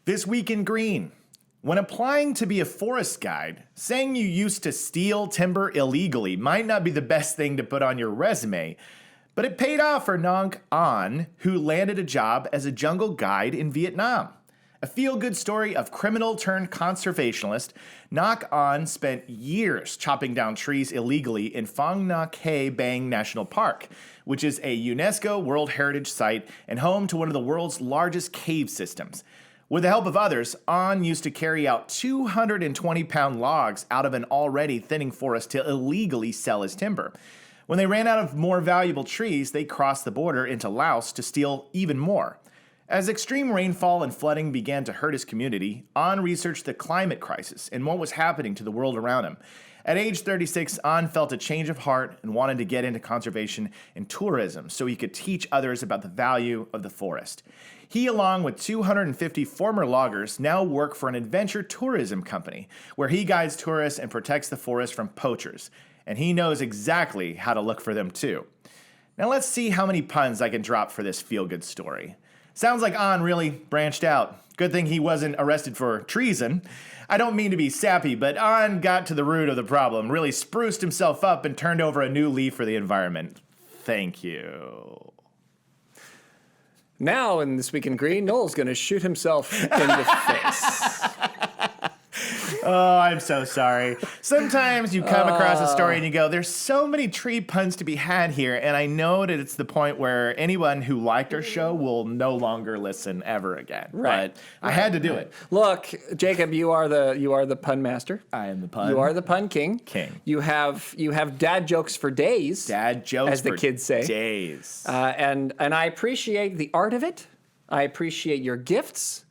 This week in green. When applying to be a forest guide, saying you used to steal timber illegally might not be the best thing to put on your resume, but it paid off for Ngoc Anh, who landed a job as a jungle guide in Vietnam. A feel-good story of criminal turned conservationist, Ngoc Anh spent years chopping down trees illegally in Phang Nga Khe Bang National Park, which is a UNESCO World Heritage Site and home to one of the world's largest cave systems. With the help of others, Anh used to carry out 220-pound logs out of an already thinning forest to illegally sell his timber. When they ran out of more valuable trees, they crossed the border into Laos to steal even more. As extreme rainfall and flooding began to hurt his community, Anh researched the climate crisis and what was happening to the world around him. At age 36, Anh felt a change of heart and wanted to get into conservation and tourism so he could teach others about the value of the forest. He, along with 250 former loggers, now work for an adventure tourism company where he guides tourists and protects the forest from poachers. And he knows exactly how to look for them too. Now let's see how many puns I can drop for this feel-good story. Sounds like Anh really branched out. Good thing he wasn't arrested for treason. I don't mean to be sappy, but Anh got to the root of the problem, really spruced himself up and turned over a new leaf for the environment. Thank you. Now, in This Week in Green, Noel's going to shoot himself in the face. Oh, I'm so sorry. Sometimes you come across a story and you go, there's so many tree puns to be had here, and I know that it's the point where anyone who liked our show will no longer listen ever again. Right. But I had to do it. Look, Jacob, you are the pun master. I am the pun. You are the pun king. You have dad jokes for days. Dad jokes as the for kids say. Days. And I appreciate the art of it. I appreciate your gifts,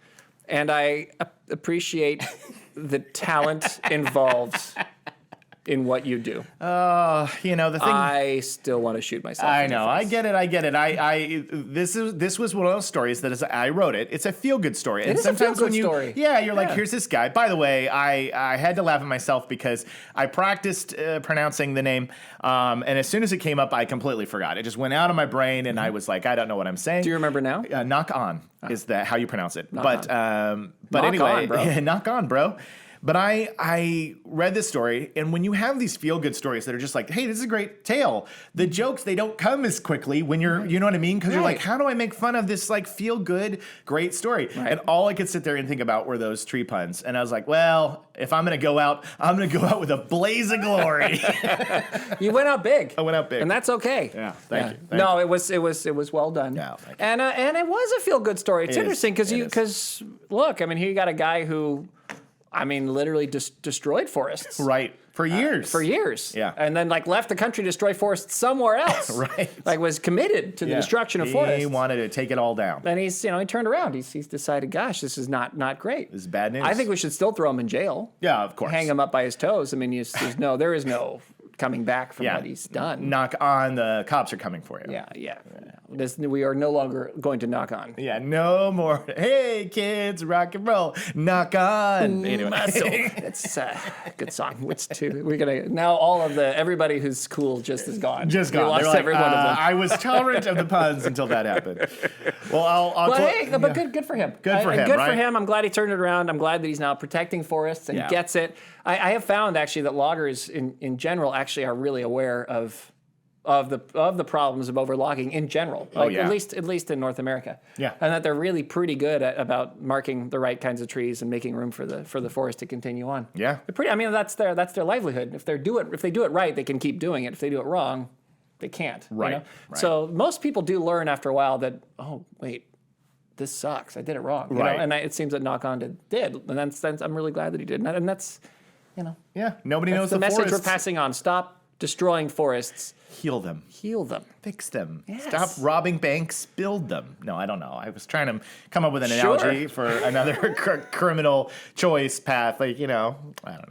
and I appreciate the talent involved in what you do. The thing. I still want to shoot myself. I know. I get it. This was one of those stories that I wrote it. It's a feel-good story. It is a feel-good story. Yeah, you're like, here's this guy. By the way, I had to laugh at myself because I practiced pronouncing the name, and as soon as it came up, I completely forgot. It just went out of my brain, and I was like, I don't know what I'm saying. Do you remember now? Ngoc Anh is that how you pronounce it. Knock Anyway, on, bro. Ngoc Anh, bro. But I read this story, and when you have these feel-good stories that are just like, hey, this is a great tale, the jokes, they don't come as quickly when you're, you know what I mean? Because you're like, how do I make fun of this like feel-good, great story? Right. And all I could sit there and think about were those tree puns. And I was like, well, if I'm going to go out, I'm going to go out with a blaze of glory. You went out big. I went out big. And that's okay. Yeah, thank you. No, it was well done. Yeah, thank you. And it was a feel-good story. It's interesting because look, I mean, here you got a guy who, I mean, literally destroyed forests. Right. For years. Yeah. And then left the country to destroy forests somewhere else. Right. Was committed to the destruction of forests. He wanted to take it all down. And he turned around. He's decided, gosh, this is not great. This is bad news. I think we should still throw him in jail. Yeah, of course. Hang him up by his toes. I mean, there is no coming back from what he's done. Knock on, the cops are coming for you. Yeah. We are no longer going to knock on. Yeah, no more. Hey, kids, rock and roll. Knock on. Anyway. That's a good song. We're gonna now all of everybody who's cool just is gone. Just gone. We lost every one of them. I was tolerant of the puns until that happened. Well, good for him. Good for him. Good right? for him. I'm glad he turned it around. I'm glad that he's now protecting forests and gets it. I have found actually that loggers in general actually are really aware of the problems of overlogging in general. At least in North America. Yeah. And that they're really pretty good about marking the right kinds of trees and making room for the forest to continue on. Yeah. That's their livelihood. If they do it right, they can keep doing it. If they do it wrong, they can't. Right. You know? Right. So most people do learn after a while that, oh wait, this sucks. I did it wrong. You know? And it seems that Ngoc Anh did. And that's I'm really glad that he did. And that's, Yeah. Nobody knows the message forests. we're passing on. Stop destroying forests. Heal them. Fix them. Yes. Stop robbing banks. Build them. No, I don't know. I was trying to come up with an analogy for another criminal choice path. I don't know.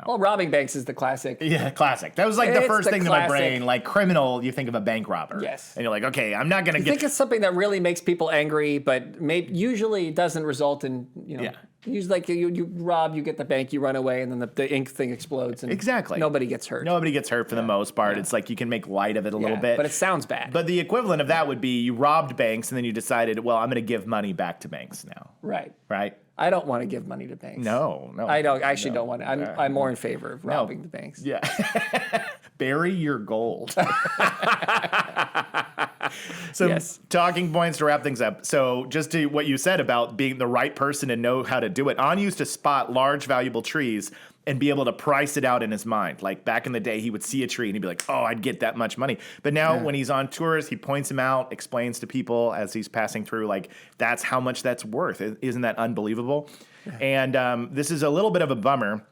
Well, robbing banks is the classic. Yeah, classic. That was the first thing to my brain. Like criminal, you think of a bank robber. Yes. And you're like, okay, I'm not going to think it's something that really makes people angry, but usually doesn't result in, Usually, you rob, you get the bank, you run away, and then the ink thing explodes. And exactly. Nobody gets hurt. Nobody gets hurt for the most part. Yeah. It's like you can make light of it a little bit. But it sounds bad. But the equivalent of that would be you robbed banks, and then you decided, well, I'm going to give money back to banks now. Right. Right? I don't want to give money to banks. No. I don't want to. I'm more in favor of robbing the banks. Yeah. Bury your gold. Some talking points to wrap things up. So just to what you said about being the right person and know how to do it. On used to spot large, valuable trees and be able to price it out in his mind. Like back in the day, he would see a tree and he'd be like, oh, I'd get that much money. But now when he's on tours, he points them out, explains to people as he's passing through, like, that's how much that's worth. Isn't that unbelievable? Yeah. And this is a little bit of a bummer.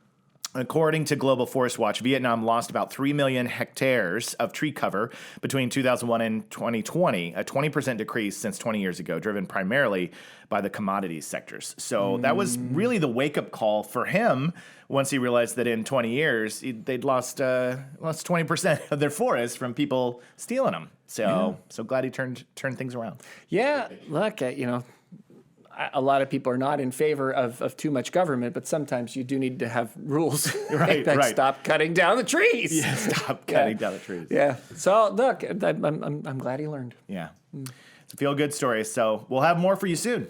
According to Global Forest Watch, Vietnam lost about 3 million hectares of tree cover between 2001 and 2020, a 20% decrease since 20 years ago, driven primarily by the commodities sectors. So that was really the wake-up call for him once he realized that in 20 years, they'd lost 20% of their forests from people stealing them. So glad he turned things around. Yeah, look, a lot of people are not in favor of too much government, but sometimes you do need to have rules right. Stop cutting down the trees. Yeah, stop cutting down the trees. Yeah. So look, I'm glad he learned. Yeah. It's a feel-good story. So we'll have more for you soon.